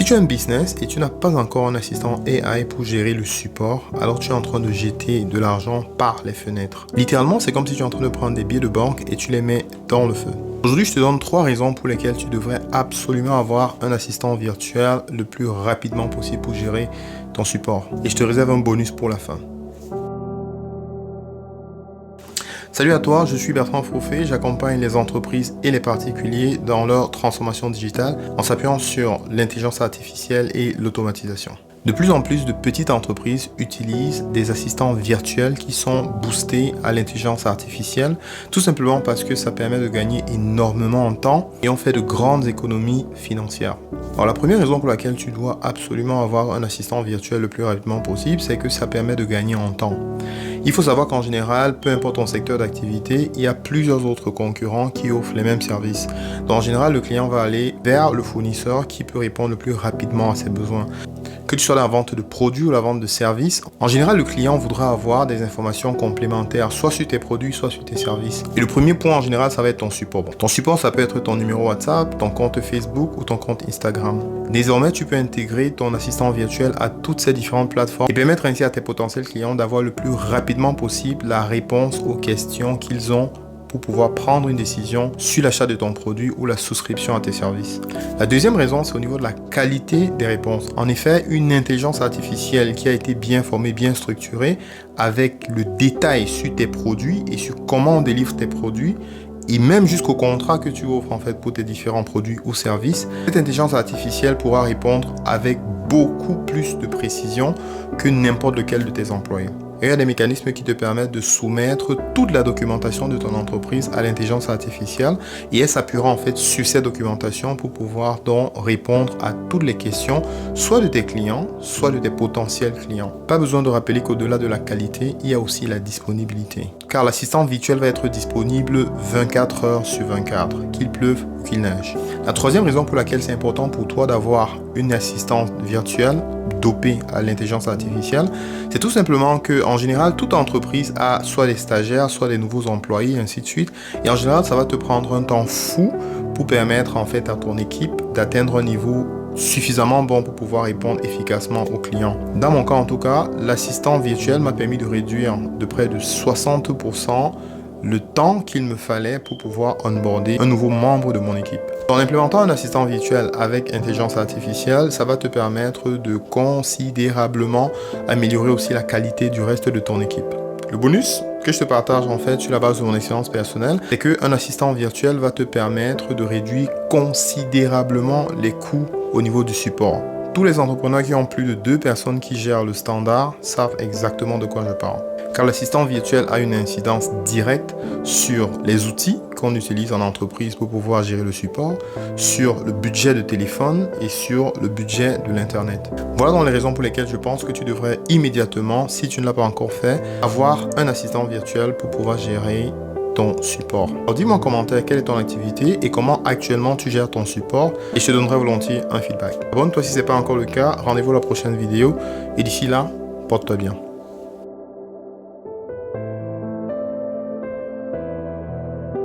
tu as un business et tu n'as pas encore un assistant AI pour gérer le support, alors tu es en train de jeter de l'argent par les fenêtres. Littéralement, c'est comme si tu es en train de prendre des billets de banque et tu les mets dans le feu. Aujourd'hui, je te donne 3 raisons pour lesquelles tu devrais absolument avoir un assistant virtuel le plus rapidement possible pour gérer ton support. Et je te réserve un bonus pour la fin. Salut à toi, je suis Bertrand Fauffet, j'accompagne les entreprises et les particuliers dans leur transformation digitale en s'appuyant sur l'intelligence artificielle et l'automatisation. De plus en plus de petites entreprises utilisent des assistants virtuels qui sont boostés à l'intelligence artificielle, tout simplement parce que ça permet de gagner énormément en temps et on fait de grandes économies financières. Alors la première raison pour laquelle tu dois absolument avoir un assistant virtuel le plus rapidement possible, c'est que ça permet de gagner en temps. Il faut savoir qu'en général, peu importe ton secteur d'activité, il y a plusieurs autres concurrents qui offrent les mêmes services. Donc en général, le client va aller vers le fournisseur qui peut répondre le plus rapidement à ses besoins. Que tu sois dans la vente de produits ou la vente de services, en général, le client voudra avoir des informations complémentaires, soit sur tes produits, soit sur tes services. Et le premier point, en général, ça va être ton support. Bon, ton support, ça peut être ton numéro WhatsApp, ton compte Facebook ou ton compte Instagram. Désormais, tu peux intégrer ton assistant virtuel à toutes ces différentes plateformes et permettre ainsi à tes potentiels clients d'avoir le plus rapidement possible la réponse aux questions qu'ils ont pour pouvoir prendre une décision sur l'achat de ton produit ou la souscription à tes services. La deuxième raison, c'est au niveau de la qualité des réponses. En effet, une intelligence artificielle qui a été bien formée, bien structurée, avec le détail sur tes produits et sur comment on délivre tes produits, et même jusqu'au contrat que tu offres en fait pour tes différents produits ou services, cette intelligence artificielle pourra répondre avec beaucoup plus de précision que n'importe lequel de tes employés. Et il y a des mécanismes qui te permettent de soumettre toute la documentation de ton entreprise à l'intelligence artificielle et elle s'appuiera en fait sur cette documentation pour pouvoir donc répondre à toutes les questions, soit de tes clients, soit de tes potentiels clients. Pas besoin de rappeler qu'au-delà de la qualité, il y a aussi la disponibilité. Car l'assistant virtuel va être disponible 24 heures sur 24, qu'il pleuve ou qu'il neige. La troisième raison pour laquelle c'est important pour toi d'avoir une assistante virtuelle dopée à l'intelligence artificielle, c'est tout simplement que en général, toute entreprise a soit des stagiaires, soit des nouveaux employés, ainsi de suite. Et en général, ça va te prendre un temps fou pour permettre en fait à ton équipe d'atteindre un niveau suffisamment bon pour pouvoir répondre efficacement aux clients. Dans mon cas en tout cas, l'assistant virtuel m'a permis de réduire de près de 60% le temps qu'il me fallait pour pouvoir onboarder un nouveau membre de mon équipe. En implémentant un assistant virtuel avec intelligence artificielle, ça va te permettre de considérablement améliorer aussi la qualité du reste de ton équipe. Le bonus que je te partage en fait sur la base de mon expérience personnelle, c'est qu'un assistant virtuel va te permettre de réduire considérablement les coûts au niveau du support. Tous les entrepreneurs qui ont plus de 2 personnes qui gèrent le standard savent exactement de quoi je parle. Car l'assistant virtuel a une incidence directe sur les outils qu'on utilise en entreprise pour pouvoir gérer le support, sur le budget de téléphone et sur le budget de l'Internet. Voilà donc les raisons pour lesquelles je pense que tu devrais immédiatement, si tu ne l'as pas encore fait, avoir un assistant virtuel pour pouvoir gérer ton support. Alors dis-moi en commentaire quelle est ton activité et comment actuellement tu gères ton support et je te donnerai volontiers un feedback. Abonne-toi si ce n'est pas encore le cas, rendez-vous à la prochaine vidéo et d'ici là, porte-toi bien.